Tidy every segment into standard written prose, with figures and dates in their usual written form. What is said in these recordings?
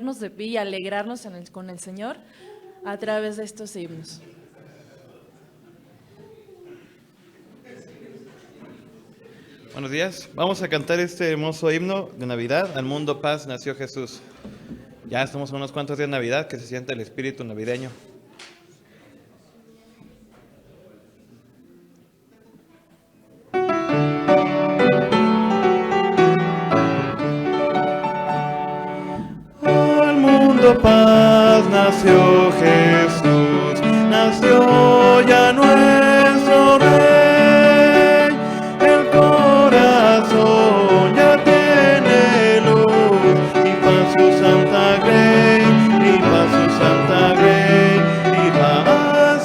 ponernos de pie y alegrarnos con el Señor a través de estos himnos. Buenos días, vamos a cantar este hermoso himno de Navidad. Al mundo paz nació Jesús. Ya estamos a unos cuantos días de Navidad, que se siente el espíritu navideño. Al mundo paz nació Jesús, nació ya nuestro Rey. El corazón ya tiene luz y paz su Santa Grey, y paz su Santa Grey,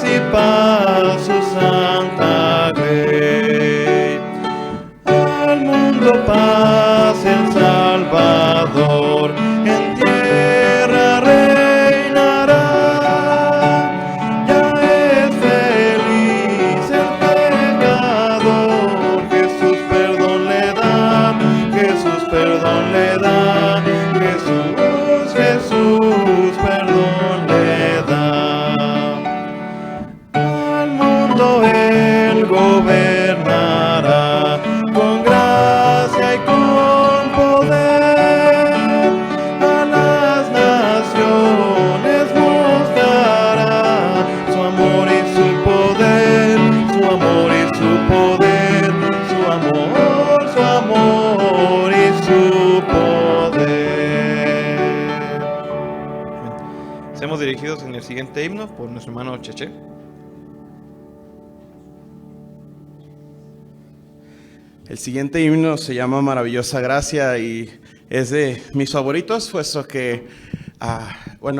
y paz su Santa Grey. Al mundo paz el Salvador en tierra reinará. Ya es feliz el pecador, Jesús perdón le da, Jesús perdón le da, Jesús perdón le da. Al mundo él gobernará con gracia y con poder. A las naciones mostrará su amor y su poder, su amor y su poder, su amor y su poder. Seamos dirigidos en el siguiente himno por nuestro hermano Cheche. El siguiente himno se llama Maravillosa Gracia y es de mis favoritos, puesto que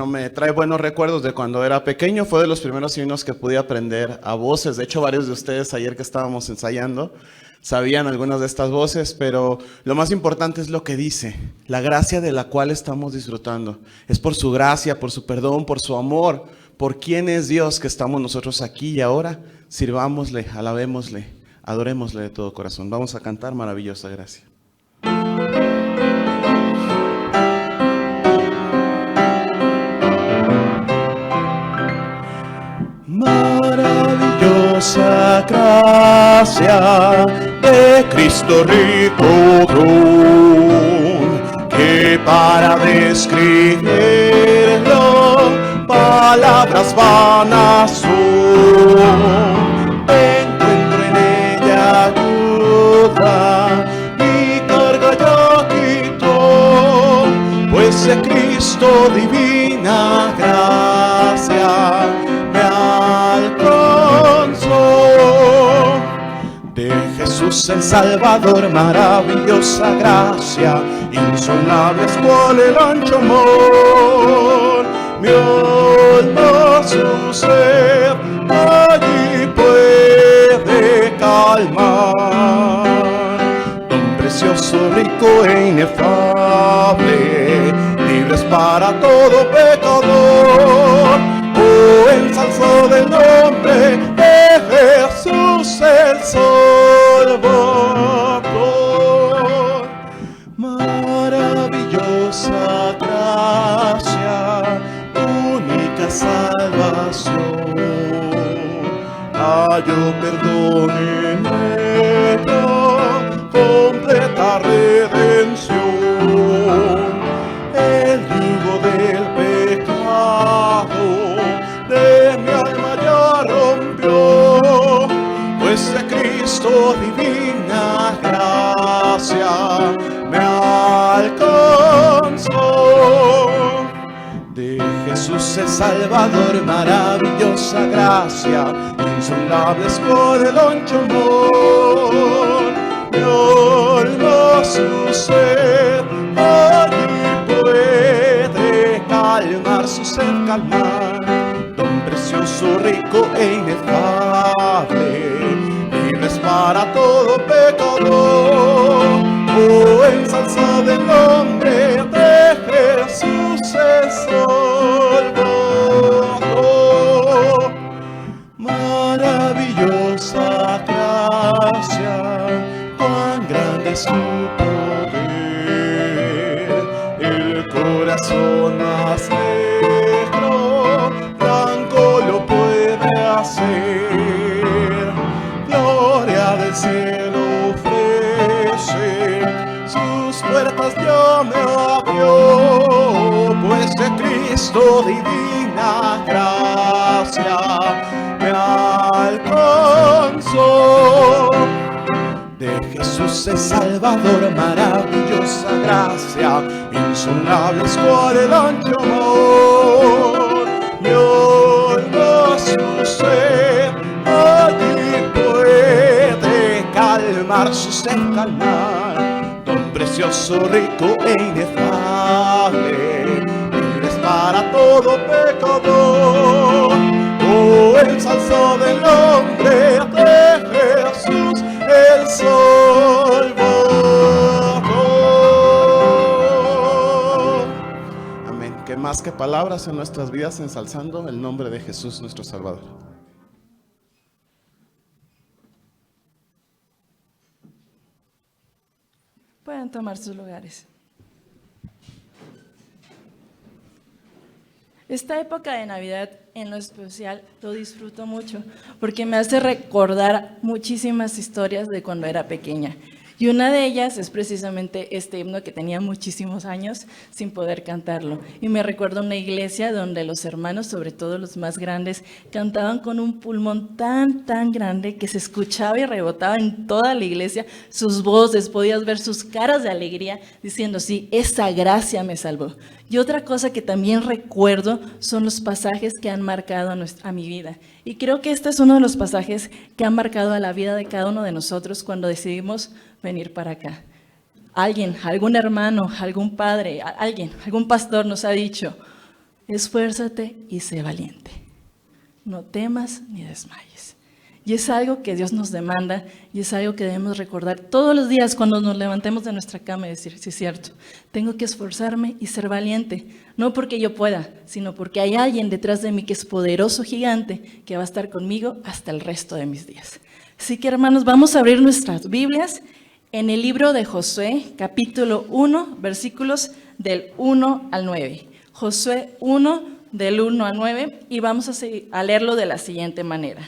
me trae buenos recuerdos de cuando era pequeño. Fue de los primeros himnos que pude aprender a voces. De hecho, varios de ustedes ayer que estábamos ensayando sabían algunas de estas voces, pero lo más importante es lo que dice, la gracia de la cual estamos disfrutando. Es por su gracia, por su perdón, por su amor, por quién es Dios que estamos nosotros aquí y ahora. Sirvámosle, alabémosle, adorémosle de todo corazón. Vamos a cantar Maravillosa Gracia. Maravillosa gracia de Cristo rico don, que para describirlo palabras vanas son. Encuentro en ella ayuda, mi carga ya quitó, pues de Cristo divina gracia me alcanzó. De Jesús el Salvador maravillosa gracia, insonable es cual el ancho amor, mi alma su sed allí puede calmar. Don precioso, rico e inefable, libres para todo pecador. Oh, ensalzo del nombre de Jesús el Salvador. Maravillosa gracia, única salvación. Hallo perdón en ella, completa redención. El yugo del pecado de mi alma ya rompió, pues de Cristo divina gracia me alcanzó. De Jesús el Salvador maravillosa gracia, insondable es por el ancho amor, mi alma su sed allí puede calmar, su sed calmar. Don precioso, rico e inefable, libres para todo pecador. Oh, ensalza del nombre de Jesús el Salvador. Maravillosa gracia, cuán grande es su poder. El corazón Gloria del cielo ofrece, sus puertas ya me abrió, pues de Cristo divina gracia me alcanzó. De Jesús el Salvador, maravillosa gracia, insondable es cual el ancho amor. Mi alma su sed, allí puede calmar su sed, calmar. Don precioso, rico e inefable, libre es para todo pecador. Oh, el salso del nombre de Jesús, el Salvador. Amén. Que más que palabras en nuestras vidas, ensalzando el nombre de Jesús nuestro Salvador. Pueden tomar sus lugares. Esta época de Navidad, en lo especial, lo disfruto mucho porque me hace recordar muchísimas historias de cuando era pequeña. Y una de ellas es precisamente este himno que tenía muchísimos años sin poder cantarlo. Y me recuerda una iglesia donde los hermanos, sobre todo los más grandes, cantaban con un pulmón tan grande que se escuchaba y rebotaba en toda la iglesia sus voces, podías ver sus caras de alegría diciendo, sí, esa gracia me salvó. Y otra cosa que también recuerdo son los pasajes que han marcado a mi vida. Y creo que este es uno de los pasajes que han marcado a la vida de cada uno de nosotros cuando decidimos venir para acá. Alguien, algún hermano, algún padre, algún pastor nos ha dicho, esfuérzate y sé valiente. No temas ni desmayes. Y es algo que Dios nos demanda y es algo que debemos recordar todos los días cuando nos levantemos de nuestra cama y decir, sí es cierto, tengo que esforzarme y ser valiente, no porque yo pueda, sino porque hay alguien detrás de mí que es poderoso, gigante, que va a estar conmigo hasta el resto de mis días. Así que hermanos, vamos a abrir nuestras Biblias en el libro de Josué, capítulo 1, versículos del 1 al 9. Josué 1, del 1 al 9, y vamos a leerlo de la siguiente manera.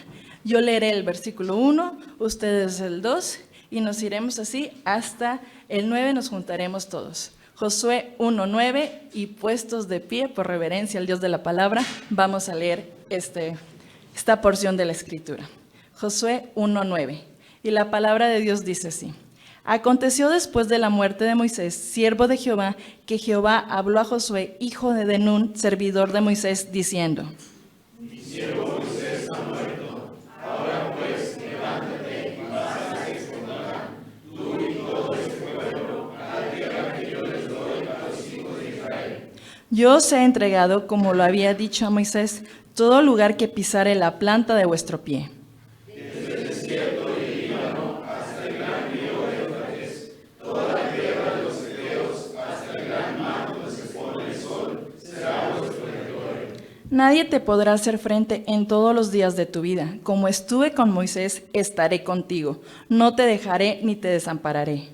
Yo leeré el versículo 1, ustedes el 2, y nos iremos así hasta el 9, nos juntaremos todos. Josué 1, 9, y puestos de pie por reverencia al Dios de la palabra, vamos a leer esta porción de la Escritura. Josué 1, 9, y la palabra de Dios dice así. Aconteció después de la muerte de Moisés, siervo de Jehová, que Jehová habló a Josué, hijo de Nun, servidor de Moisés, diciendo, mi siervo Moisés ha muerto, ahora pues levántate y vas a exterminar, tú y todo este pueblo, a la tierra que yo les doy a los hijos de Israel. Yo os he entregado, como lo había dicho a Moisés, todo lugar que pisare la planta de vuestro pie. Desde el desierto y el Líbano hasta el gran río Éufrates, toda la tierra de los heteos hasta el gran mar donde se pone el sol, será vuestro territorio. Nadie te podrá hacer frente en todos los días de tu vida. Como estuve con Moisés, estaré contigo. No te dejaré ni te desampararé.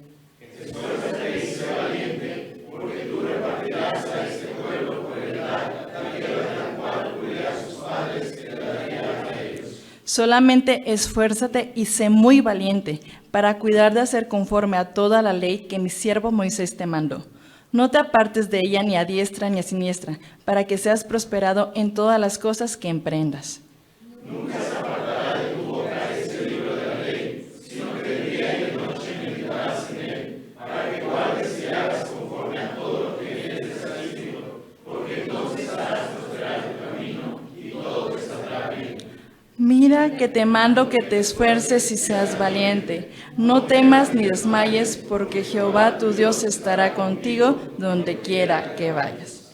Esfuérzate y sé valiente, porque tú repartirás a este pueblo por heredad la tierra de la cual juré a sus padres que le daría a ellos. Solamente esfuérzate y sé muy valiente para cuidar de hacer conforme a toda la ley que mi siervo Moisés te mandó. No te apartes de ella ni a diestra ni a siniestra, para que seas prosperado en todas las cosas que emprendas. Nunca se apartará de tu boca este libro de la ley, sino que de día y de noche meditarás en él, para que guardes y hagas conforme a todo lo que viene de estar escrito, porque entonces harás prosperar tu camino y todo te saldrá bien. Mira que te mando que te esfuerces y seas valiente. No temas ni desmayes, porque Jehová tu Dios estará contigo donde quiera que vayas.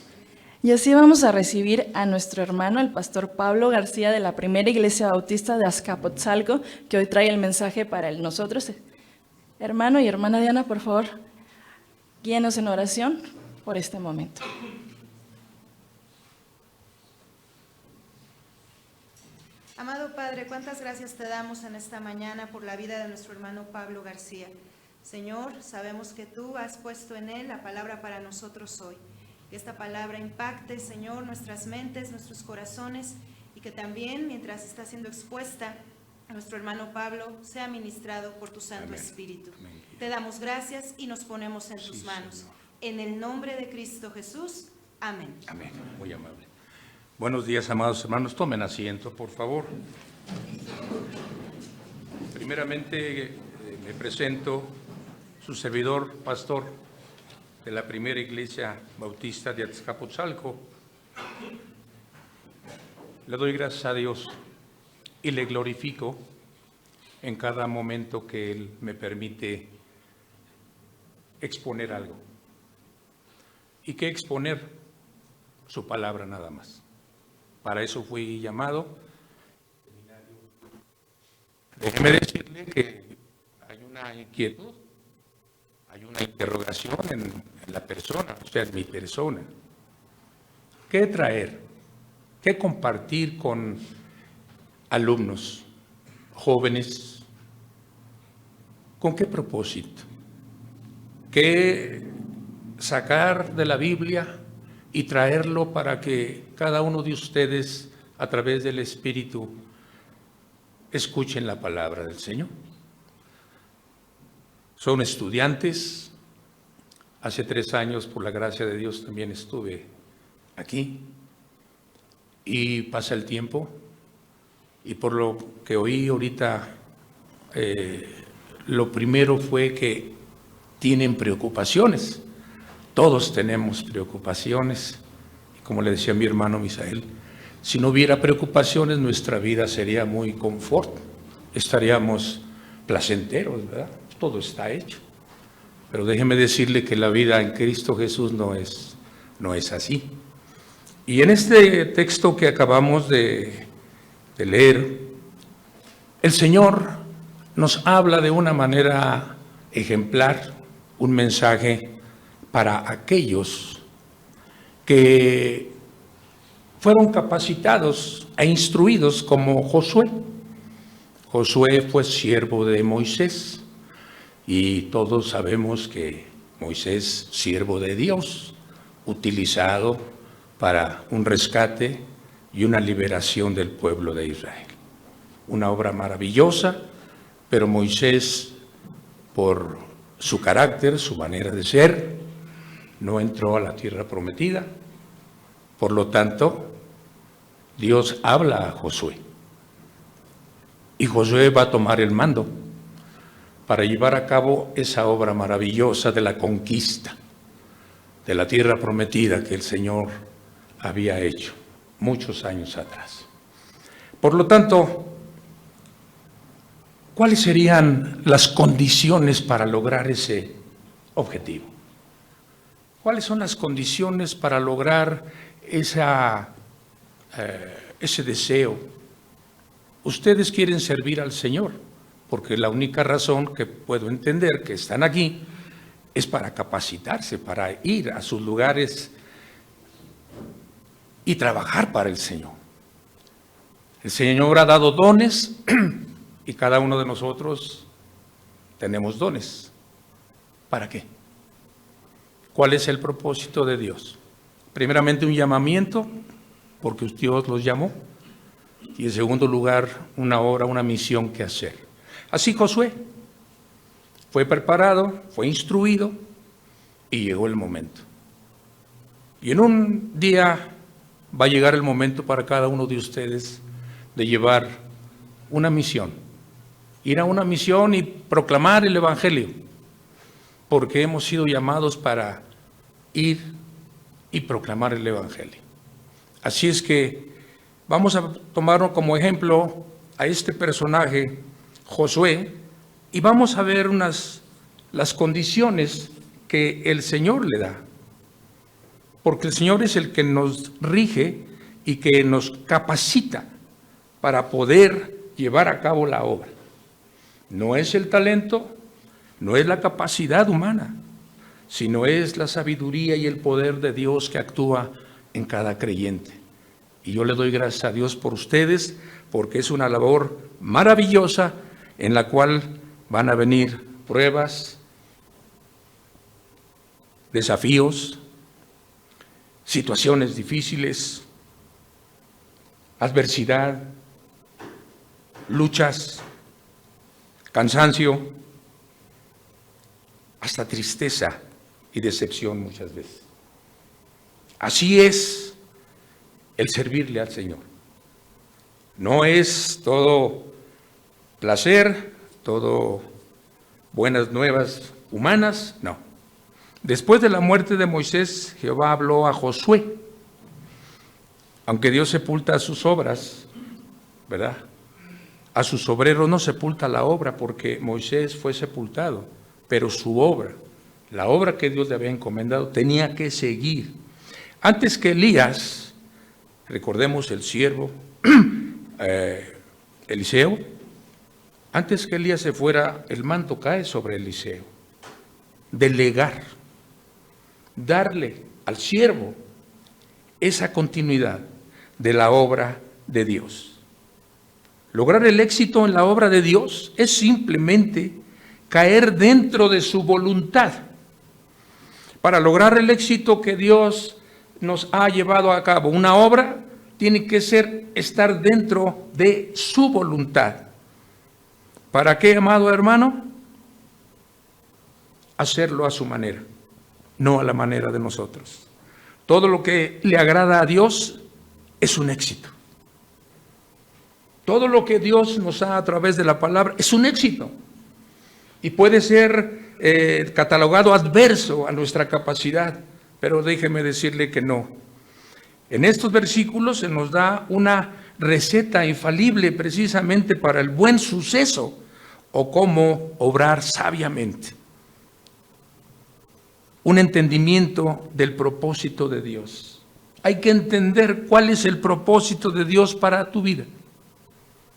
Y así vamos a recibir a nuestro hermano, el pastor Pablo García, de la Primera Iglesia Bautista de Azcapotzalco, que hoy trae el mensaje para nosotros. Hermano y hermana Diana, por favor, guíenos en oración por este momento. Amado Padre, cuántas gracias te damos en esta mañana por la vida de nuestro hermano Pablo García. Señor, sabemos que tú has puesto en él la palabra para nosotros hoy. Que esta palabra impacte, Señor, nuestras mentes, nuestros corazones y que también, mientras está siendo expuesta, nuestro hermano Pablo sea ministrado por tu Santo Espíritu. Te damos gracias y nos ponemos en tus manos. Señor. En el nombre de Cristo Jesús. Amén. Amén. Muy amable. Buenos días, amados hermanos. Tomen asiento, por favor. Primeramente, me presento, su servidor, pastor de la primera iglesia bautista de Azcapotzalco. Le doy gracias a Dios y le glorifico en cada momento que Él me permite exponer algo. ¿Y qué exponer? Su palabra nada más. Para eso fui llamado. Déjeme decirle que hay una inquietud, hay una interrogación en la persona, o sea, en mi persona. ¿Qué traer? ¿Qué compartir con alumnos, jóvenes? ¿Con qué propósito? ¿Qué sacar de la Biblia y traerlo para que cada uno de ustedes, a través del Espíritu, escuchen la palabra del Señor? Son estudiantes. Hace 3 años, por la gracia de Dios, también estuve aquí. Y pasa el tiempo, y por lo que oí ahorita, lo primero fue que tienen preocupaciones. Todos tenemos preocupaciones. Y como le decía mi hermano Misael, si no hubiera preocupaciones, nuestra vida sería muy confort. Estaríamos placenteros, ¿verdad? Todo está hecho. Pero déjeme decirle que la vida en Cristo Jesús no es así. Y en este texto que acabamos de leer, el Señor nos habla de una manera ejemplar, un mensaje para aquellos que fueron capacitados e instruidos como Josué. Josué fue siervo de Moisés y todos sabemos que Moisés, siervo de Dios, utilizado para un rescate y una liberación del pueblo de Israel. Una obra maravillosa, pero Moisés, por su carácter, su manera de ser, no entró a la tierra prometida. Por lo tanto, Dios habla a Josué. Y Josué va a tomar el mando para llevar a cabo esa obra maravillosa de la conquista de la tierra prometida que el Señor había hecho muchos años atrás. Por lo tanto, ¿cuáles serían las condiciones para lograr ese objetivo? ¿Cuáles son las condiciones para lograr ese deseo? Ustedes quieren servir al Señor, porque la única razón que puedo entender que están aquí es para capacitarse, para ir a sus lugares y trabajar para el Señor. El Señor ha dado dones y cada uno de nosotros tenemos dones. ¿Para qué? ¿Cuál es el propósito de Dios? Primeramente, un llamamiento, porque Dios los llamó. Y en segundo lugar, una obra, una misión que hacer. Así Josué fue preparado, fue instruido y llegó el momento. Y en un día va a llegar el momento para cada uno de ustedes de llevar una misión. Ir a una misión y proclamar el Evangelio, porque hemos sido llamados para ir y proclamar el Evangelio. Así es que vamos a tomar como ejemplo a este personaje, Josué, y vamos a ver las condiciones que el Señor le da. Porque el Señor es el que nos rige y que nos capacita para poder llevar a cabo la obra. No es el talento, no es la capacidad humana, sino es la sabiduría y el poder de Dios que actúa en cada creyente. Y yo le doy gracias a Dios por ustedes, porque es una labor maravillosa en la cual van a venir pruebas, desafíos, situaciones difíciles, adversidad, luchas, cansancio, hasta tristeza y decepción muchas veces. Así es el servirle al Señor. No es todo placer, todo buenas nuevas humanas, no. Después de la muerte de Moisés, Jehová habló a Josué. Aunque Dios sepulta sus obras, ¿verdad? A sus obreros no sepulta la obra, porque Moisés fue sepultado, pero su obra, la obra que Dios le había encomendado, tenía que seguir. Antes que Elías, recordemos el siervo Eliseo, antes que Elías se fuera, el manto cae sobre Eliseo. Delegar, darle al siervo esa continuidad de la obra de Dios. Lograr el éxito en la obra de Dios es simplemente caer dentro de su voluntad. Para lograr el éxito que Dios nos ha llevado a cabo, una obra tiene que estar dentro de su voluntad. ¿Para qué, amado hermano? Hacerlo a su manera, no a la manera de nosotros. Todo lo que le agrada a Dios es un éxito. Todo lo que Dios nos da a través de la palabra es un éxito. Y puede ser catalogado adverso a nuestra capacidad, pero déjeme decirle que no. En estos versículos se nos da una receta infalible precisamente para el buen suceso o cómo obrar sabiamente. Un entendimiento del propósito de Dios. Hay que entender cuál es el propósito de Dios para tu vida.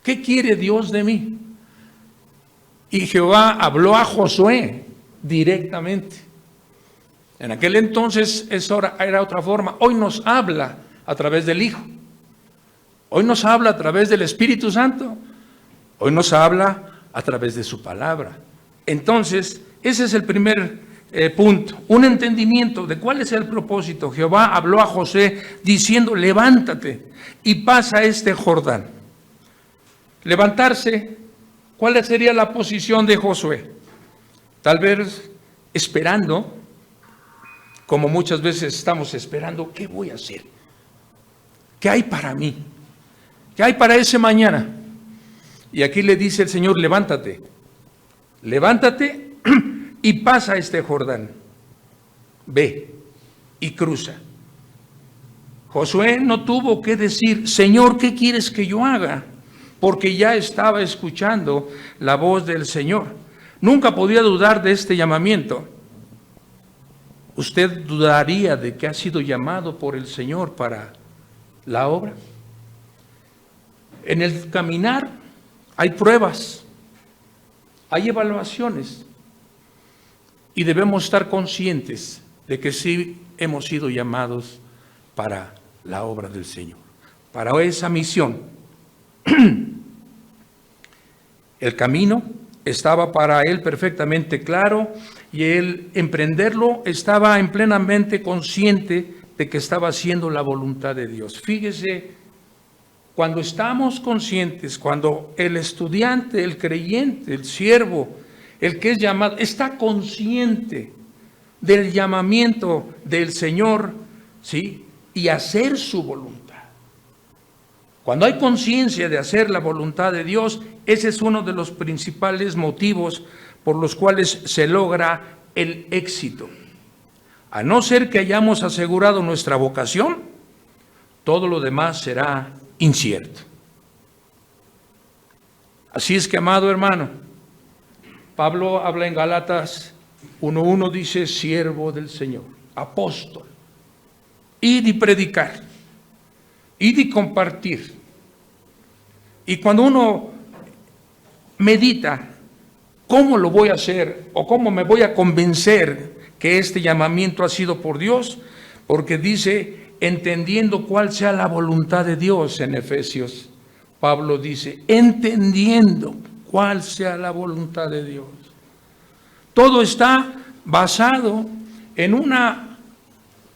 ¿Qué quiere Dios de mí? Y Jehová habló a Josué directamente. En aquel entonces era otra forma. Hoy nos habla a través del Hijo. Hoy nos habla a través del Espíritu Santo. Hoy nos habla a través de su palabra. Entonces, ese es el primer punto. Un entendimiento de cuál es el propósito. Jehová habló a Josué diciendo, levántate y pasa este Jordán. Levantarse, ¿cuál sería la posición de Josué? Tal vez esperando, como muchas veces estamos esperando, ¿qué voy a hacer? ¿Qué hay para mí? ¿Qué hay para ese mañana? Y aquí le dice el Señor, levántate, levántate y pasa este Jordán. Ve y cruza. Josué no tuvo que decir, Señor, ¿qué quieres que yo haga? Porque ya estaba escuchando la voz del Señor. Nunca podía dudar de este llamamiento. ¿Usted dudaría de que ha sido llamado por el Señor para la obra? En el caminar hay pruebas, hay evaluaciones y debemos estar conscientes de que sí hemos sido llamados para la obra del Señor, para esa misión. El camino estaba para él perfectamente claro y él emprenderlo estaba en plenamente consciente de que estaba haciendo la voluntad de Dios. Fíjese, cuando estamos conscientes, cuando el estudiante, el creyente, el siervo, el que es llamado, está consciente del llamamiento del Señor, ¿sí? Y hacer su voluntad. Cuando hay conciencia de hacer la voluntad de Dios, ese es uno de los principales motivos por los cuales se logra el éxito. A no ser que hayamos asegurado nuestra vocación, todo lo demás será incierto. Así es que, amado hermano, Pablo habla en Gálatas 1:1, dice, siervo del Señor, apóstol, id y predicar, id y compartir. Y cuando uno medita, ¿cómo lo voy a hacer? ¿O cómo me voy a convencer que este llamamiento ha sido por Dios? Porque dice, entendiendo cuál sea la voluntad de Dios en Efesios. Pablo dice, entendiendo cuál sea la voluntad de Dios. Todo está basado en una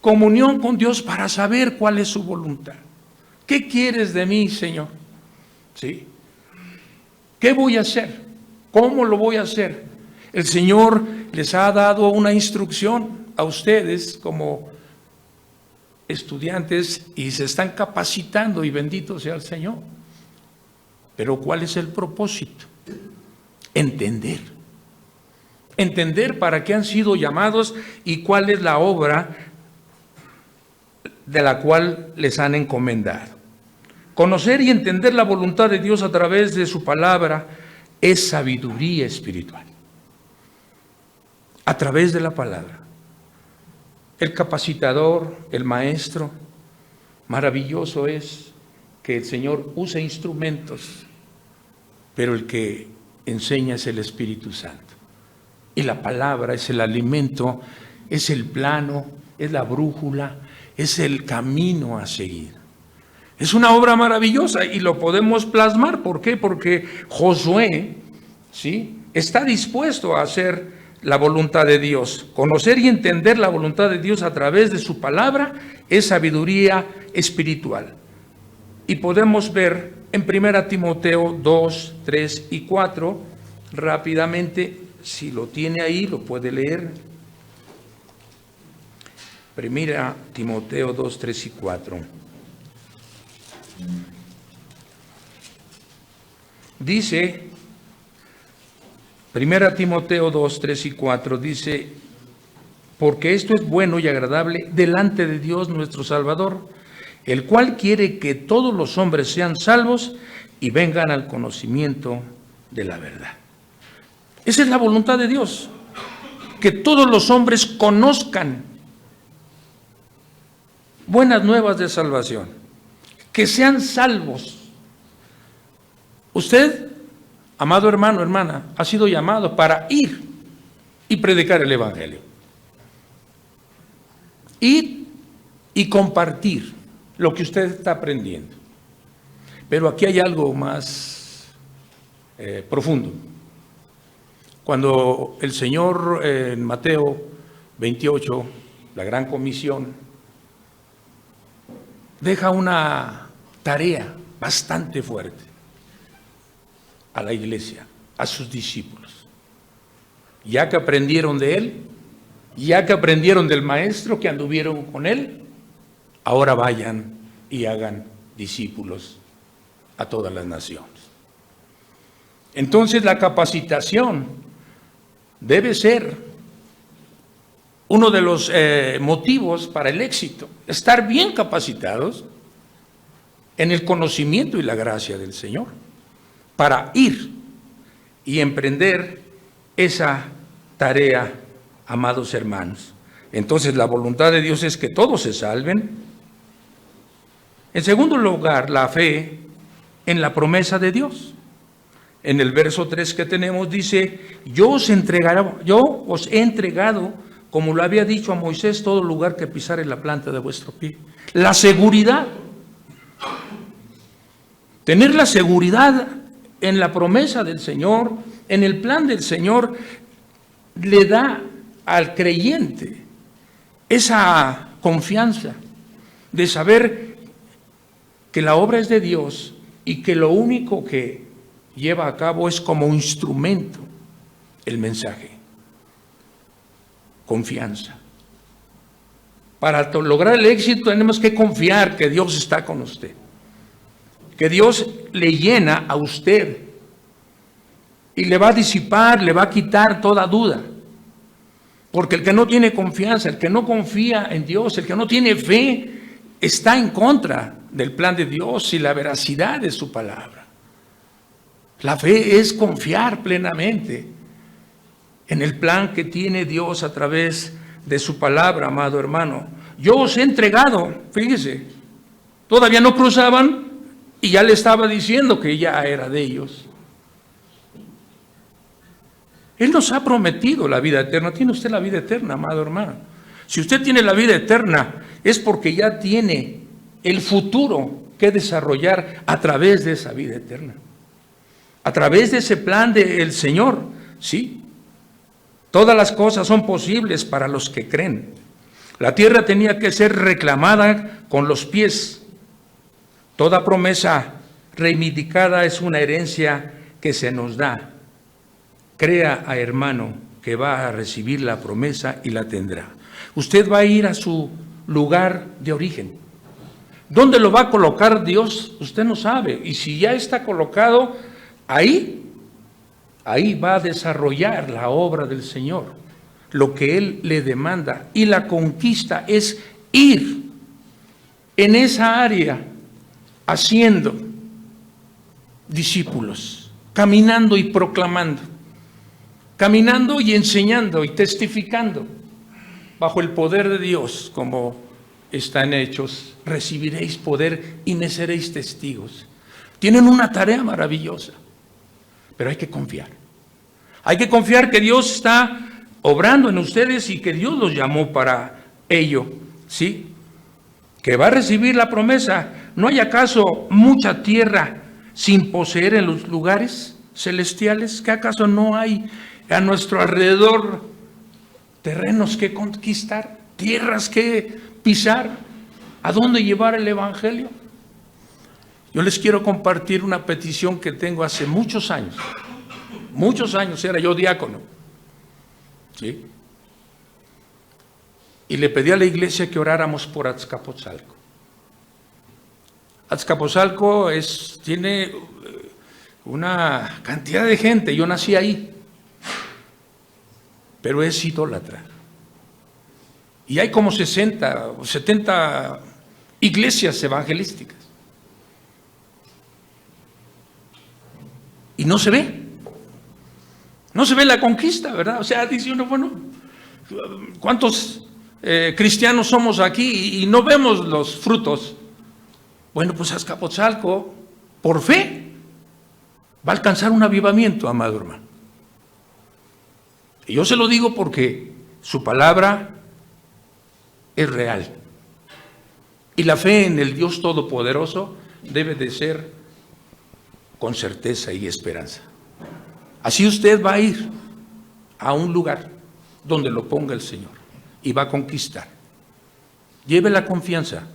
comunión con Dios para saber cuál es su voluntad. ¿Qué quieres de mí, Señor? ¿Sí? ¿Qué voy a hacer? ¿Cómo lo voy a hacer? El Señor les ha dado una instrucción a ustedes como estudiantes y se están capacitando, y bendito sea el Señor. Pero ¿cuál es el propósito? Entender. Entender para qué han sido llamados y cuál es la obra de la cual les han encomendado. Conocer y entender la voluntad de Dios a través de su palabra es sabiduría espiritual. A través de la palabra. El capacitador, el maestro, maravilloso es que el Señor use instrumentos, pero el que enseña es el Espíritu Santo. Y la palabra es el alimento, es el plano, es la brújula, es el camino a seguir. Es una obra maravillosa y lo podemos plasmar. ¿Por qué? Porque Josué, ¿sí?, está dispuesto a hacer la voluntad de Dios. Conocer y entender la voluntad de Dios a través de su palabra es sabiduría espiritual. Y podemos ver en 1 Timoteo 2, 3 y 4, rápidamente, si lo tiene ahí, lo puede leer. 1 Timoteo 2, 3 y 4. Dice, 1 Timoteo 2, 3 y 4, dice, porque esto es bueno y agradable delante de Dios nuestro Salvador, el cual quiere que todos los hombres sean salvos y vengan al conocimiento de la verdad. Esa es la voluntad de Dios, que todos los hombres conozcan buenas nuevas de salvación, que sean salvos. Usted, amado hermano, hermana, ha sido llamado para ir y predicar el Evangelio. Ir y compartir lo que usted está aprendiendo. Pero aquí hay algo más profundo. Cuando el Señor en Mateo 28, la gran comisión, deja una tarea bastante fuerte a la iglesia, a sus discípulos. Ya que aprendieron de Él, ya que aprendieron del Maestro, que anduvieron con Él, ahora vayan y hagan discípulos a todas las naciones. Entonces la capacitación debe ser uno de los motivos para el éxito, estar bien capacitados en el conocimiento y la gracia del Señor, para ir y emprender esa tarea, amados hermanos. Entonces la voluntad de Dios es que todos se salven. En segundo lugar, la fe en la promesa de Dios. En el verso 3 que tenemos dice, yo os he entregado, como lo había dicho a Moisés, todo lugar que pisare la planta de vuestro pie. La seguridad. Tener la seguridad en la promesa del Señor, en el plan del Señor, le da al creyente esa confianza de saber que la obra es de Dios y que lo único que lleva a cabo es como instrumento el mensaje. Confianza. Para lograr el éxito tenemos que confiar que Dios está con usted, que Dios le llena a usted y le va a disipar, le va a quitar toda duda. Porque el que no tiene confianza, el que no confía en Dios, el que no tiene fe, está en contra del plan de Dios y la veracidad de su palabra. La fe es confiar plenamente en el plan que tiene Dios a través de su palabra, amado hermano. Yo os he entregado, fíjese, todavía no cruzaban y ya le estaba diciendo que ya era de ellos. Él nos ha prometido la vida eterna. ¿Tiene usted la vida eterna, amado hermano? Si usted tiene la vida eterna, es porque ya tiene el futuro que desarrollar a través de esa vida eterna. A través de ese plan del Señor, ¿sí? Todas las cosas son posibles para los que creen. La tierra tenía que ser reclamada con los pies Toda promesa reivindicada es una herencia que se nos da. Crea a hermano que va a recibir la promesa y la tendrá. Usted va a ir a su lugar de origen. ¿Dónde lo va a colocar Dios? Usted no sabe. Y si ya está colocado ahí va a desarrollar la obra del Señor, lo que Él le demanda. Y la conquista es ir en esa área haciendo discípulos, caminando y proclamando, caminando y enseñando y testificando bajo el poder de Dios, como está en Hechos. Recibiréis poder y me seréis testigos. Tienen una tarea maravillosa, pero hay que confiar. Hay que confiar que Dios está obrando en ustedes y que Dios los llamó para ello, ¿sí? Que va a recibir la promesa. ¿No hay acaso mucha tierra sin poseer en los lugares celestiales? ¿Qué acaso no hay a nuestro alrededor terrenos que conquistar, tierras que pisar? ¿A dónde llevar el evangelio? Yo les quiero compartir una petición que tengo hace muchos años. Muchos años era yo diácono, ¿sí? Y le pedí a la iglesia que oráramos por Azcapotzalco. Azcapotzalco tiene una cantidad de gente, yo nací ahí, pero es idólatra. Y hay como 60 o 70 iglesias evangelísticas. Y no se ve. No se ve la conquista, ¿verdad? O sea, dice uno, bueno, ¿cuántos cristianos somos aquí y no vemos los frutos? Bueno, pues Azcapotzalco, por fe, va a alcanzar un avivamiento, amado hermano. Y yo se lo digo porque su palabra es real. Y la fe en el Dios Todopoderoso debe de ser con certeza y esperanza. Así usted va a ir a un lugar donde lo ponga el Señor y va a conquistar. Lleve la confianza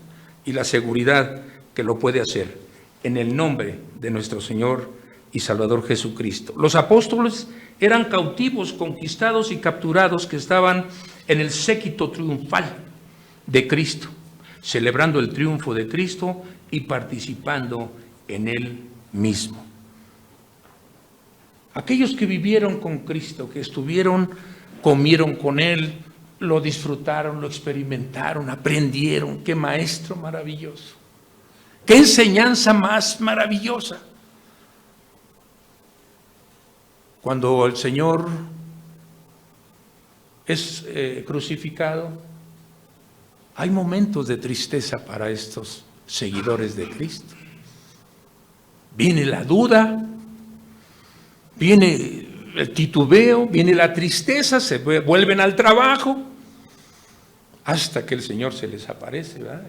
y la seguridad que lo puede hacer en el nombre de nuestro Señor y Salvador Jesucristo. Los apóstoles eran cautivos, conquistados y capturados que estaban en el séquito triunfal de Cristo, celebrando el triunfo de Cristo y participando en Él mismo. Aquellos que vivieron con Cristo, que estuvieron, comieron con Él, lo disfrutaron, lo experimentaron, aprendieron. ¡Qué maestro maravilloso! ¡Qué enseñanza más maravillosa! Cuando el Señor es crucificado, hay momentos de tristeza para estos seguidores de Cristo. Viene la duda, viene el titubeo, viene la tristeza, se vuelven al trabajo, hasta que el Señor se les aparece, ¿verdad?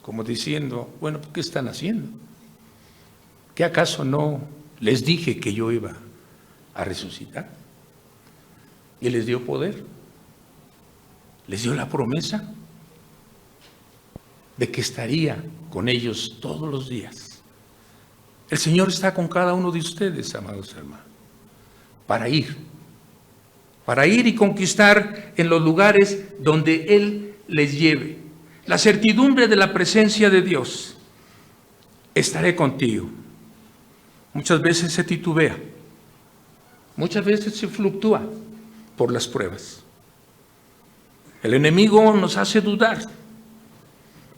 Como diciendo, bueno, ¿qué están haciendo? ¿Qué acaso no les dije que yo iba a resucitar? Y les dio poder, les dio la promesa de que estaría con ellos todos los días. El Señor está con cada uno de ustedes, amados hermanos, para ir y conquistar en los lugares donde Él les lleve. La certidumbre de la presencia de Dios. Estaré contigo. Muchas veces se titubea, muchas veces se fluctúa por las pruebas. El enemigo nos hace dudar.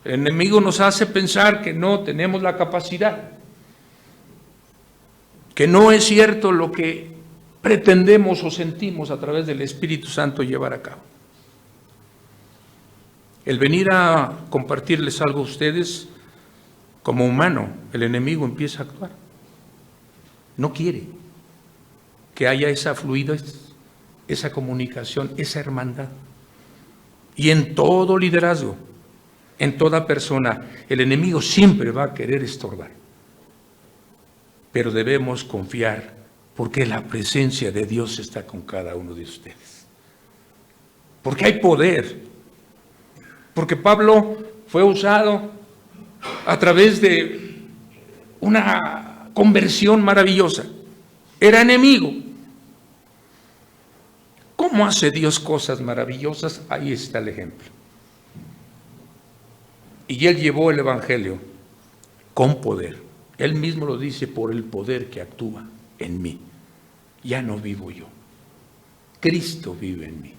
El enemigo nos hace pensar que no tenemos la capacidad, que no es cierto lo que pretendemos o sentimos a través del Espíritu Santo llevar a cabo. El venir a compartirles algo a ustedes, como humano, el enemigo empieza a actuar. No quiere que haya esa fluidez, esa comunicación, esa hermandad. Y en todo liderazgo, en toda persona, el enemigo siempre va a querer estorbar. Pero debemos confiar porque la presencia de Dios está con cada uno de ustedes. Porque hay poder. Porque Pablo fue usado a través de una conversión maravillosa. Era enemigo. ¿Cómo hace Dios cosas maravillosas? Ahí está el ejemplo. Y Él llevó el Evangelio con poder. Él mismo lo dice, por el poder que actúa en mí. Ya no vivo yo. Cristo vive en mí.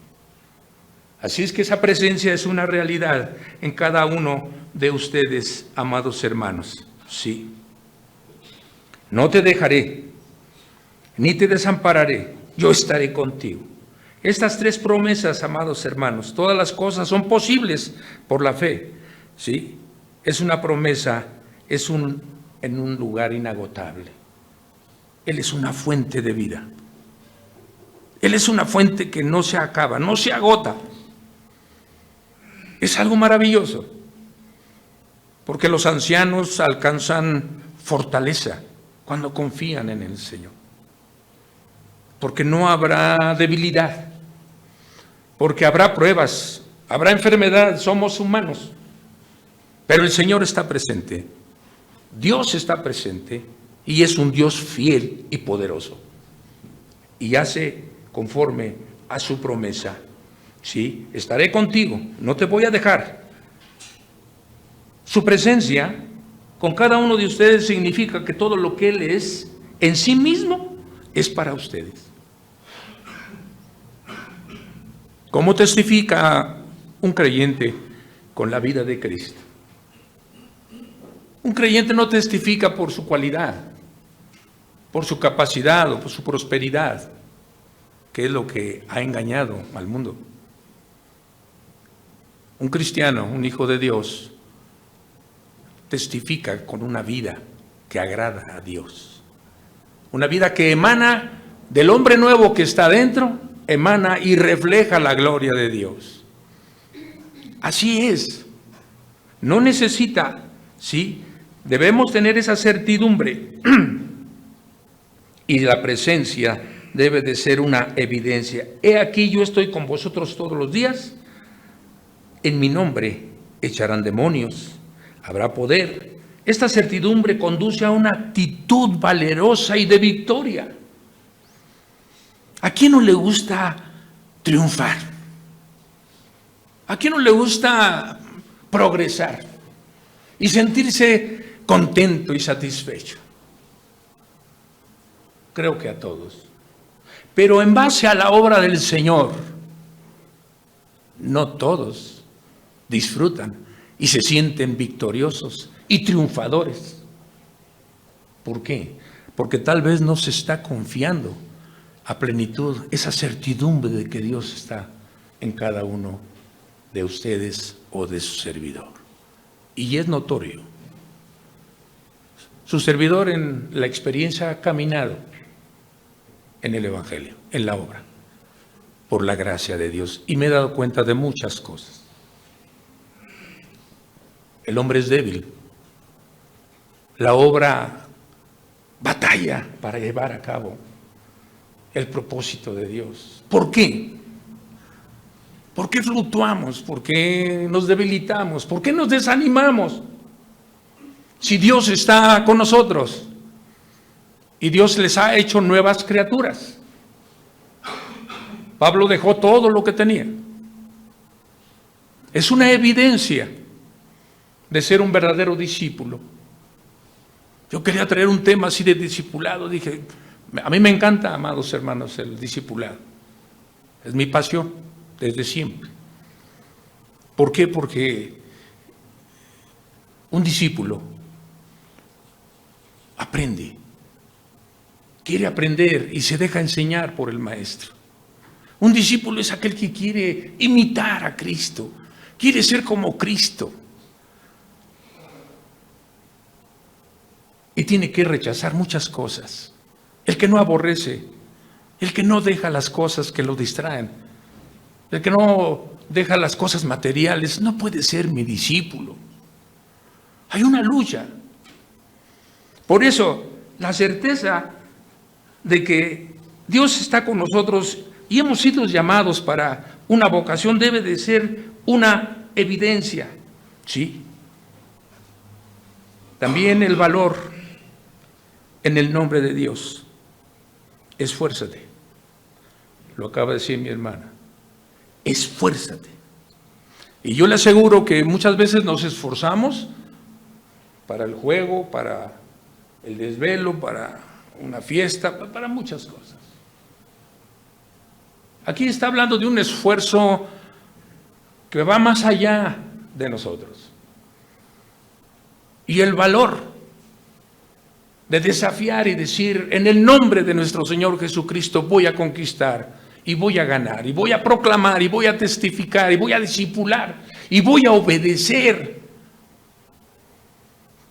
Así es que esa presencia es una realidad en cada uno de ustedes, amados hermanos. Sí. No te dejaré, ni te desampararé. Yo estaré contigo. Estas tres promesas, amados hermanos, todas las cosas son posibles por la fe. ¿Sí? Es una promesa, en un lugar inagotable. Él es una fuente de vida. Él es una fuente que no se acaba, no se agota. Es algo maravilloso, porque los ancianos alcanzan fortaleza cuando confían en el Señor. Porque no habrá debilidad, porque habrá pruebas, habrá enfermedad, somos humanos. Pero el Señor está presente, Dios está presente y es un Dios fiel y poderoso. Y hace conforme a su promesa. Sí, estaré contigo, no te voy a dejar. Su presencia con cada uno de ustedes significa que todo lo que Él es en sí mismo es para ustedes. ¿Cómo testifica un creyente con la vida de Cristo? Un creyente no testifica por su cualidad, por su capacidad o por su prosperidad, que es lo que ha engañado al mundo. Un cristiano, un hijo de Dios, testifica con una vida que agrada a Dios. Una vida que emana del hombre nuevo que está dentro, emana y refleja la gloria de Dios. Así es. No necesita, ¿sí? Debemos tener esa certidumbre. Y la presencia debe de ser una evidencia. He aquí, yo estoy con vosotros todos los días. En mi nombre echarán demonios, habrá poder. Esta certidumbre conduce a una actitud valerosa y de victoria. ¿A quién no le gusta triunfar? ¿A quién no le gusta progresar y sentirse contento y satisfecho? Creo que a todos. Pero en base a la obra del Señor, no todos disfrutan y se sienten victoriosos y triunfadores. ¿Por qué? Porque tal vez no se está confiando a plenitud esa certidumbre de que Dios está en cada uno de ustedes o de su servidor. Y es notorio. Su servidor en la experiencia ha caminado en el Evangelio, en la obra, por la gracia de Dios, y me he dado cuenta de muchas cosas. El hombre es débil. La obra batalla para llevar a cabo el propósito de Dios. ¿Por qué? ¿Por qué fluctuamos? ¿Por qué nos debilitamos? ¿Por qué nos desanimamos? Si Dios está con nosotros y Dios les ha hecho nuevas criaturas. Pablo dejó todo lo que tenía. Es una evidencia de ser un verdadero discípulo. Yo quería traer un tema así de discipulado. Dije, a mí me encanta, amados hermanos, el discipulado. Es mi pasión desde siempre. ¿Por qué? Porque un discípulo aprende, quiere aprender y se deja enseñar por el maestro. Un discípulo es aquel que quiere imitar a Cristo, quiere ser como Cristo. Y tiene que rechazar muchas cosas. El que no aborrece, el que no deja las cosas que lo distraen, el que no deja las cosas materiales, no puede ser mi discípulo. Hay una lucha. Por eso, la certeza de que Dios está con nosotros y hemos sido llamados para una vocación debe de ser una evidencia. ¿Sí? También el valor en el nombre de Dios. Esfuérzate. Lo acaba de decir mi hermana. Esfuérzate. Y yo le aseguro que muchas veces nos esforzamos para el juego, para el desvelo, para una fiesta, para muchas cosas. Aquí está hablando de un esfuerzo que va más allá de nosotros. Y el valor de desafiar y decir, en el nombre de nuestro Señor Jesucristo voy a conquistar y voy a ganar y voy a proclamar y voy a testificar y voy a discipular y voy a obedecer.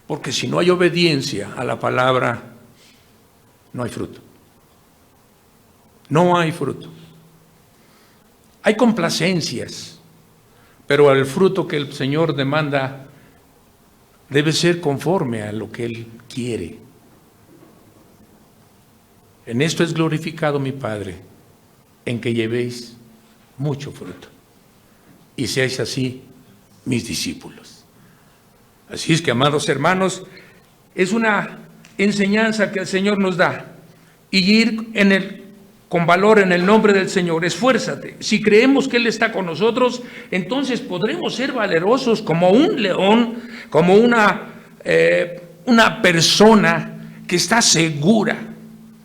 Porque si no hay obediencia a la palabra, no hay fruto. No hay fruto. Hay complacencias, pero el fruto que el Señor demanda debe ser conforme a lo que Él quiere. En esto es glorificado mi Padre, en que llevéis mucho fruto y seáis así mis discípulos. Así es que, amados hermanos, es una enseñanza que el Señor nos da, y ir con valor en el nombre del Señor. Esfuérzate. Si creemos que Él está con nosotros, entonces podremos ser valerosos como un león, como una persona que está segura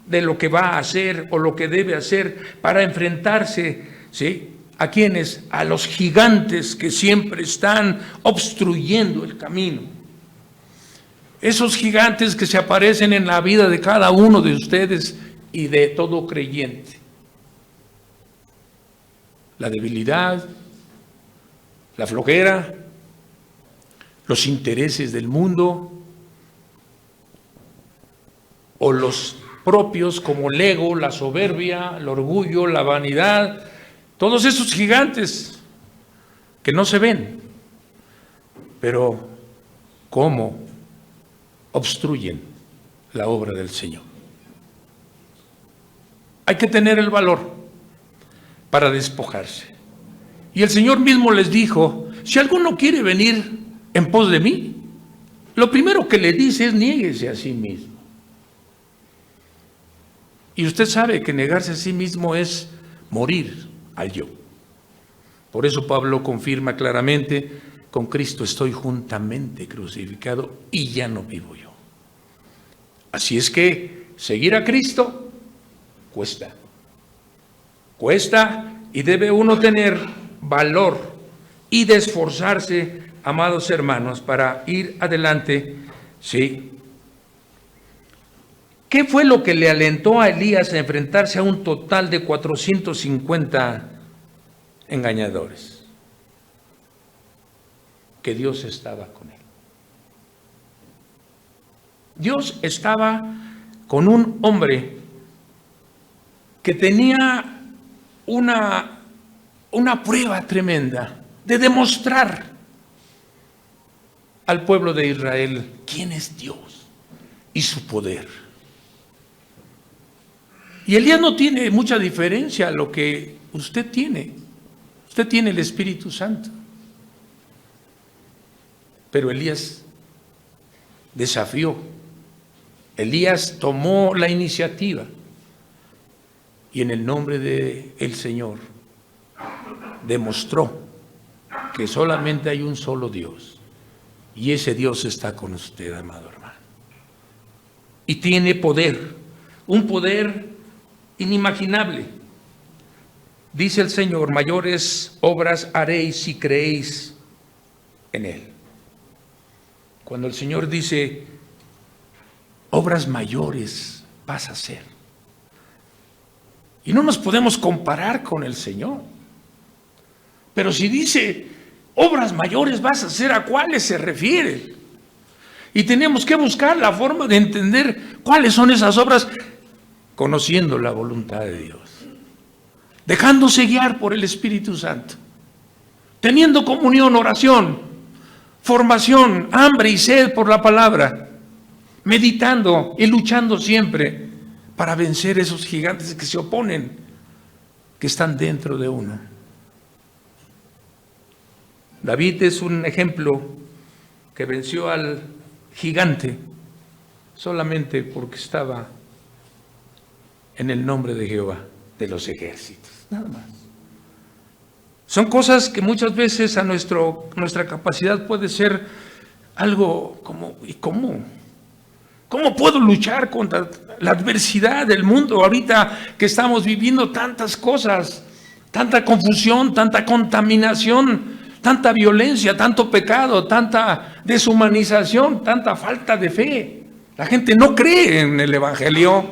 de lo que va a hacer o lo que debe hacer para enfrentarse, ¿sí?, ¿a quiénes? A los gigantes que siempre están obstruyendo el camino. Esos gigantes que se aparecen en la vida de cada uno de ustedes y de todo creyente. La debilidad, la flojera, los intereses del mundo o los propios como el ego, la soberbia, el orgullo, la vanidad, todos esos gigantes que no se ven, pero cómo obstruyen la obra del Señor. Hay que tener el valor para despojarse. Y el Señor mismo les dijo, si alguno quiere venir en pos de mí, lo primero que le dice es niéguese a sí mismo. Y usted sabe que negarse a sí mismo es morir al yo. Por eso Pablo confirma claramente, con Cristo estoy juntamente crucificado y ya no vivo yo. Así es que seguir a Cristo cuesta. Cuesta, y debe uno tener valor y de esforzarse, amados hermanos, para ir adelante, ¿sí? ¿Qué fue lo que le alentó a Elías a enfrentarse a un total de 450 engañadores? Que Dios estaba con él. Dios estaba con un hombre que tenía una prueba tremenda de demostrar al pueblo de Israel quién es Dios y su poder. Y Elías no tiene mucha diferencia a lo que usted tiene. Usted tiene el Espíritu Santo. Pero Elías desafió. Elías tomó la iniciativa. Y en el nombre del Señor demostró que solamente hay un solo Dios. Y ese Dios está con usted, amado hermano. Y tiene poder, un poder inimaginable. Dice el Señor, mayores obras haréis si creéis en Él. Cuando el Señor dice, obras mayores vas a hacer. Y no nos podemos comparar con el Señor. Pero si dice, obras mayores vas a hacer, ¿a cuáles se refiere? Y tenemos que buscar la forma de entender cuáles son esas obras, conociendo la voluntad de Dios, dejándose guiar por el Espíritu Santo, teniendo comunión, oración, formación, hambre y sed por la palabra, meditando y luchando siempre para vencer esos gigantes que se oponen, que están dentro de uno. David es un ejemplo que venció al gigante solamente porque estaba en el nombre de Jehová de los ejércitos, nada más. Son cosas que muchas veces a nuestra capacidad puede ser algo como, ¿y cómo? ¿Cómo puedo luchar contra la adversidad del mundo ahorita que estamos viviendo tantas cosas, tanta confusión, tanta contaminación, tanta violencia, tanto pecado, tanta deshumanización, tanta falta de fe? La gente no cree en el Evangelio.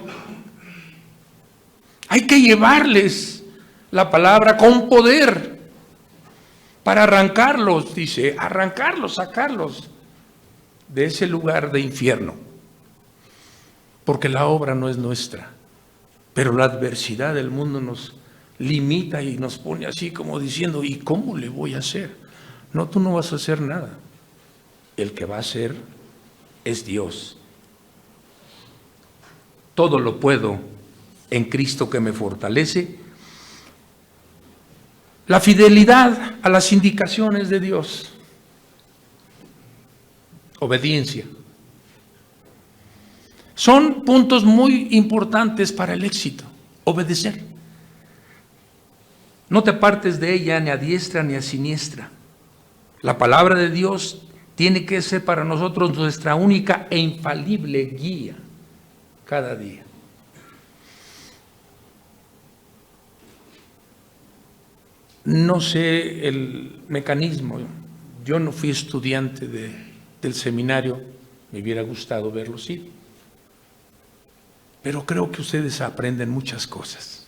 Hay que llevarles la palabra con poder para arrancarlos, dice, arrancarlos, sacarlos de ese lugar de infierno. Porque la obra no es nuestra, pero la adversidad del mundo nos limita y nos pone así como diciendo, ¿y cómo le voy a hacer? No, tú no vas a hacer nada. El que va a hacer es Dios. Todo lo puedo en Cristo que me fortalece. La fidelidad a las indicaciones de Dios. Obediencia. Son puntos muy importantes para el éxito. Obedecer. No te apartes de ella ni a diestra ni a siniestra. La palabra de Dios tiene que ser para nosotros nuestra única e infalible guía cada día. No sé el mecanismo. Yo no fui estudiante del seminario. Me hubiera gustado verlo, sí. Pero creo que ustedes aprenden muchas cosas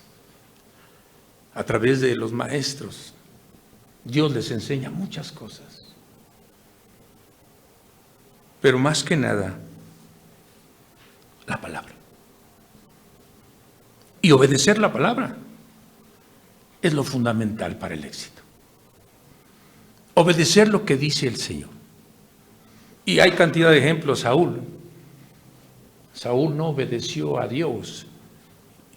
a través de los maestros. Dios les enseña muchas cosas. Pero más que nada, la palabra. Y obedecer la palabra es lo fundamental para el éxito. Obedecer lo que dice el Señor. Y hay cantidad de ejemplos. Saúl no obedeció a Dios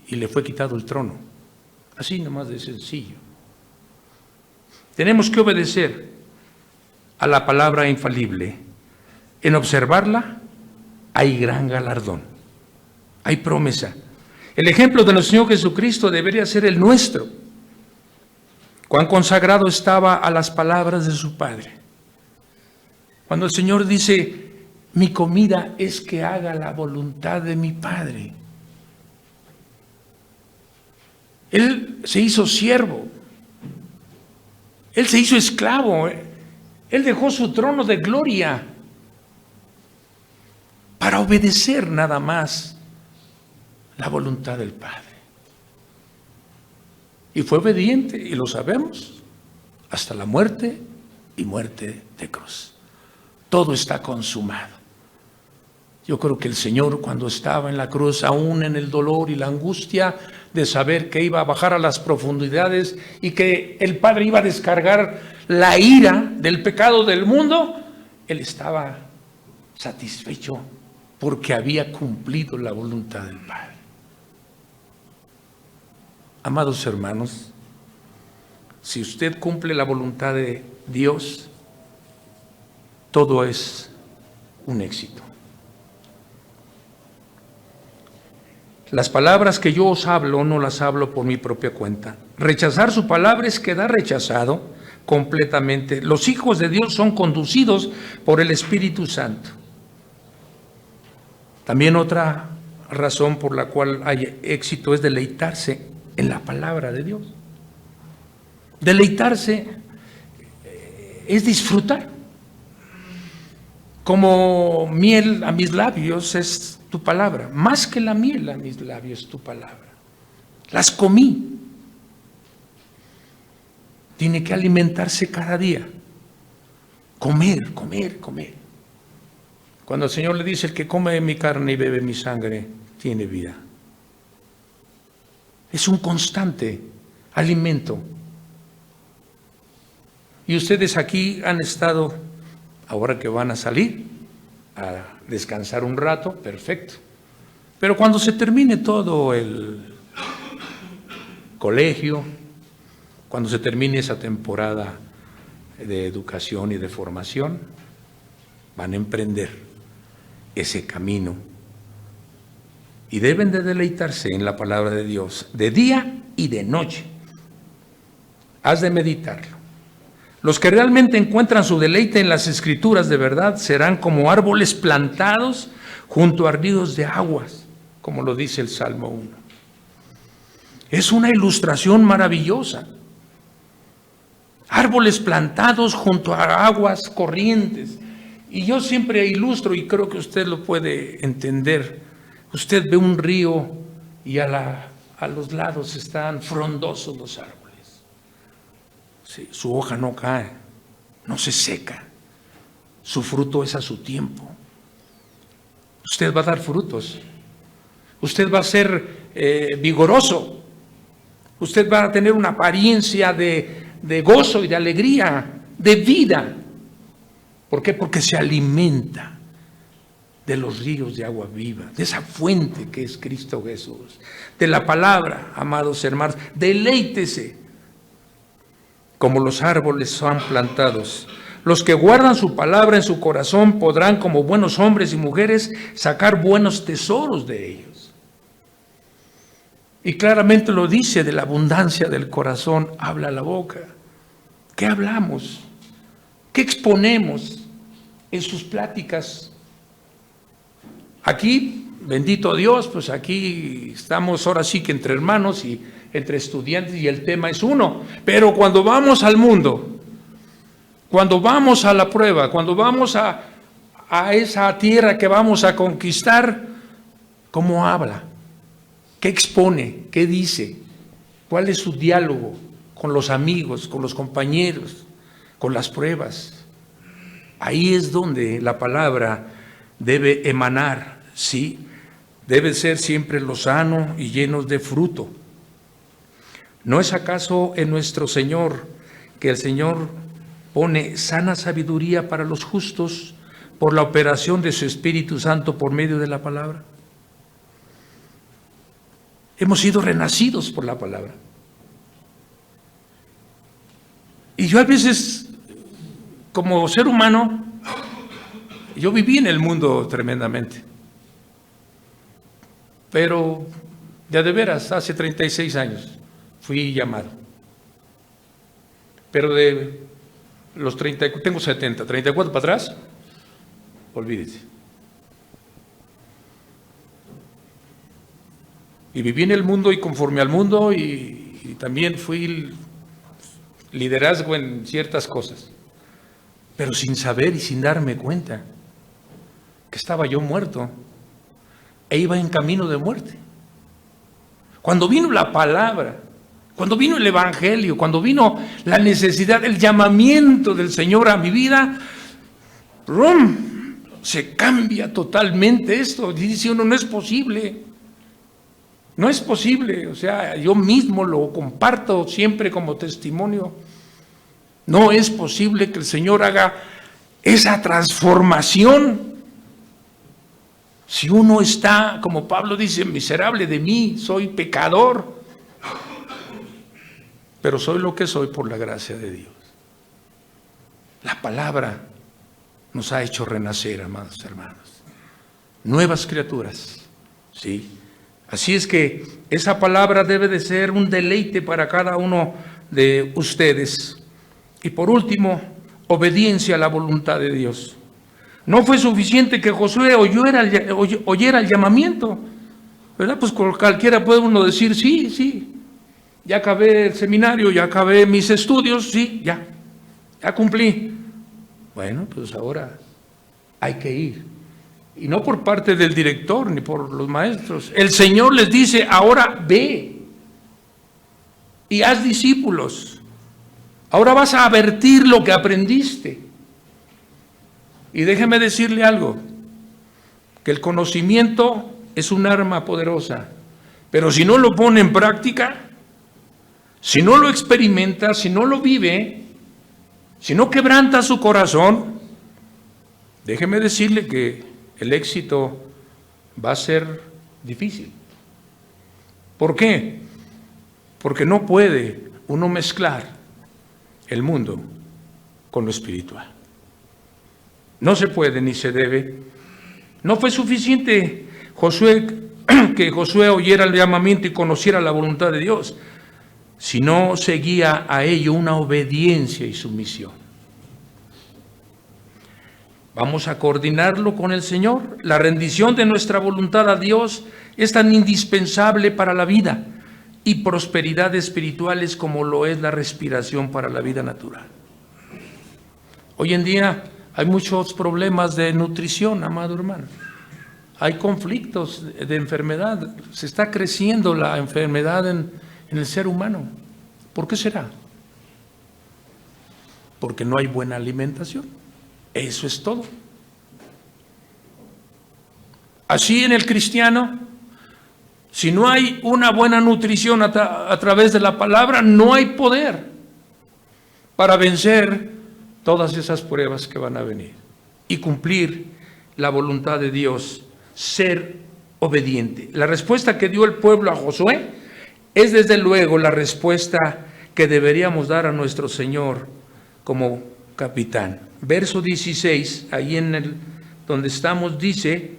y le fue quitado el trono. Así nomás de sencillo. Tenemos que obedecer a la palabra infalible. En observarla hay gran galardón, hay promesa. El ejemplo de nuestro Señor Jesucristo debería ser el nuestro. Cuán consagrado estaba a las palabras de su Padre. Cuando el Señor dice, mi comida es que haga la voluntad de mi Padre. Él se hizo siervo. Él se hizo esclavo. Él dejó su trono de gloria para obedecer nada más la voluntad del Padre. Y fue obediente, y lo sabemos, hasta la muerte y muerte de cruz. Todo está consumado. Yo creo que el Señor, cuando estaba en la cruz, aún en el dolor y la angustia de saber que iba a bajar a las profundidades y que el Padre iba a descargar la ira del pecado del mundo, Él estaba satisfecho porque había cumplido la voluntad del Padre. Amados hermanos, si usted cumple la voluntad de Dios, todo es un éxito. Las palabras que yo os hablo, no las hablo por mi propia cuenta. Rechazar su palabra es quedar rechazado completamente. Los hijos de Dios son conducidos por el Espíritu Santo. También otra razón por la cual hay éxito es deleitarse en la palabra de Dios. Deleitarse es disfrutar. Como miel a mis labios es tu palabra, más que la miel a mis labios tu palabra. Las comí. Tiene que alimentarse cada día. Comer, comer, comer. Cuando el Señor le dice, el que come mi carne y bebe mi sangre, tiene vida. Es un constante alimento. Y ustedes aquí han estado, ahora que van a salir, a descansar un rato, perfecto. Pero cuando se termine todo el colegio, cuando se termine esa temporada de educación y de formación, van a emprender ese camino y deben de deleitarse en la palabra de Dios, de día y de noche. Has de meditarlo. Los que realmente encuentran su deleite en las Escrituras de verdad serán como árboles plantados junto a ríos de aguas, como lo dice el Salmo 1. Es una ilustración maravillosa. Árboles plantados junto a aguas corrientes. Y yo siempre ilustro, y creo que usted lo puede entender. Usted ve un río y a los lados están frondosos los árboles. Sí, su hoja no cae, no se seca. Su fruto es a su tiempo. Usted va a dar frutos. Usted va a ser vigoroso. Usted va a tener una apariencia de gozo y de alegría, de vida. ¿Por qué? Porque se alimenta de los ríos de agua viva, de esa fuente que es Cristo Jesús, de la palabra, amados hermanos. Deleítese como los árboles son plantados. Los que guardan su palabra en su corazón podrán, como buenos hombres y mujeres, sacar buenos tesoros de ellos. Y claramente lo dice, de la abundancia del corazón habla la boca. ¿Qué hablamos? ¿Qué exponemos en sus pláticas? Aquí, bendito Dios, pues aquí estamos ahora sí que entre hermanos y entre estudiantes y el tema es uno. Pero cuando vamos al mundo, cuando vamos a la prueba, cuando vamos a esa tierra que vamos a conquistar, ¿cómo habla? ¿Qué expone? ¿Qué dice? ¿Cuál es su diálogo con los amigos, con los compañeros, con las pruebas? Ahí es donde la palabra debe emanar, ¿sí? Debe ser siempre lozano y llenos de fruto. ¿No es acaso en nuestro Señor que el Señor pone sana sabiduría para los justos por la operación de su Espíritu Santo por medio de la palabra? Hemos sido renacidos por la palabra. Y yo a veces, como ser humano, yo viví en el mundo tremendamente. Pero, ya de veras, hace 36 años fui llamado. Pero de los 30, tengo 70, 34 para atrás, olvídese. Y viví en el mundo y conforme al mundo y también fui liderazgo en ciertas cosas. Pero sin saber y sin darme cuenta que estaba yo muerto e iba en camino de muerte. Cuando vino la palabra, cuando vino el evangelio, cuando vino la necesidad, el llamamiento del Señor a mi vida, ¡rum!, se cambia totalmente esto. Dice uno, no es posible. No es posible. O sea, yo mismo lo comparto siempre como testimonio. No es posible que el Señor haga esa transformación si uno está, como Pablo dice, miserable de mí, soy pecador, pero soy lo que soy por la gracia de Dios. La palabra nos ha hecho renacer, amados hermanos, nuevas criaturas, ¿sí? Así es que esa palabra debe de ser un deleite para cada uno de ustedes. Y por último, obediencia a la voluntad de Dios. No fue suficiente que Josué oyera el llamamiento, ¿verdad? Pues cualquiera puede uno decir, sí, ya acabé el seminario, ya acabé mis estudios, sí, ya cumplí. Bueno, pues ahora hay que ir. Y no por parte del director ni por los maestros. El Señor les dice, ahora ve y haz discípulos. Ahora vas a vertir lo que aprendiste. Y déjeme decirle algo, que el conocimiento es un arma poderosa, pero si no lo pone en práctica, si no lo experimenta, si no lo vive, si no quebranta su corazón, déjeme decirle que el éxito va a ser difícil. ¿Por qué? Porque no puede uno mezclar el mundo con lo espiritual. No se puede ni se debe. No fue suficiente Josué que Josué oyera el llamamiento y conociera la voluntad de Dios, sino seguía a ello una obediencia y sumisión. Vamos a coordinarlo con el Señor. La rendición de nuestra voluntad a Dios es tan indispensable para la vida y prosperidad espirituales como lo es la respiración para la vida natural. Hoy en día hay muchos problemas de nutrición, amado hermano. Hay conflictos de enfermedad. Se está creciendo la enfermedad en el ser humano. ¿Por qué será? Porque no hay buena alimentación. Eso es todo. Así en el cristiano, si no hay una buena nutrición a través de la palabra, no hay poder para vencer todas esas pruebas que van a venir y cumplir la voluntad de Dios, ser obediente. La respuesta que dio el pueblo a Josué es desde luego la respuesta que deberíamos dar a nuestro Señor como capitán. Verso 16, ahí donde estamos, dice: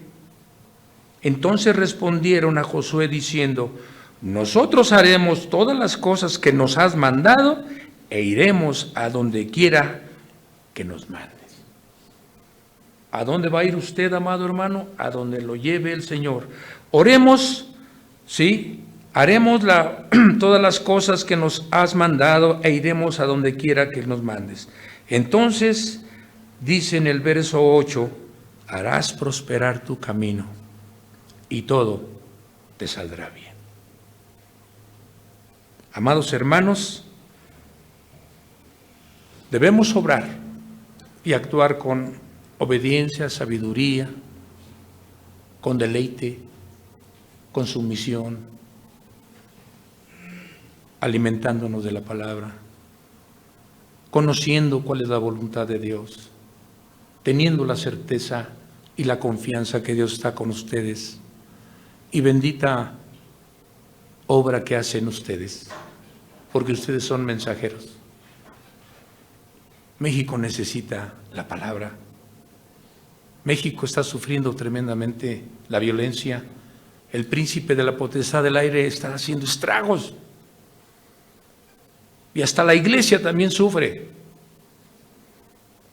entonces respondieron a Josué diciendo: nosotros haremos todas las cosas que nos has mandado e iremos a donde quiera que nos mandes. ¿A dónde va a ir usted, amado hermano? A donde lo lleve el Señor. Oremos, ¿sí? Haremos todas las cosas que nos has mandado e iremos a donde quiera que nos mandes. Entonces, dice en el verso 8, harás prosperar tu camino y todo te saldrá bien. Amados hermanos, debemos obrar y actuar con obediencia, sabiduría, con deleite, con sumisión, alimentándonos de la palabra, conociendo cuál es la voluntad de Dios, teniendo la certeza y la confianza que Dios está con ustedes, y bendita obra que hacen ustedes, porque ustedes son mensajeros. México necesita la palabra. México está sufriendo tremendamente la violencia. El príncipe de la potestad del aire está haciendo estragos. Y hasta la iglesia también sufre.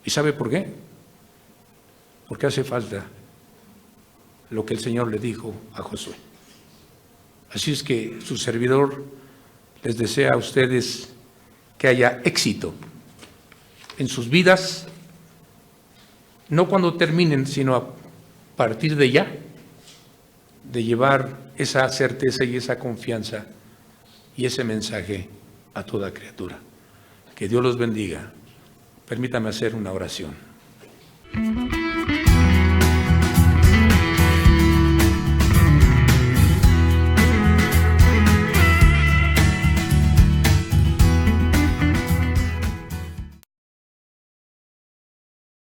¿Y sabe por qué? Porque hace falta lo que el Señor le dijo a Josué. Así es que su servidor les desea a ustedes que haya éxito en sus vidas, no cuando terminen, sino a partir de ya, de llevar esa certeza y esa confianza y ese mensaje a toda criatura. Que Dios los bendiga. Permítame hacer una oración.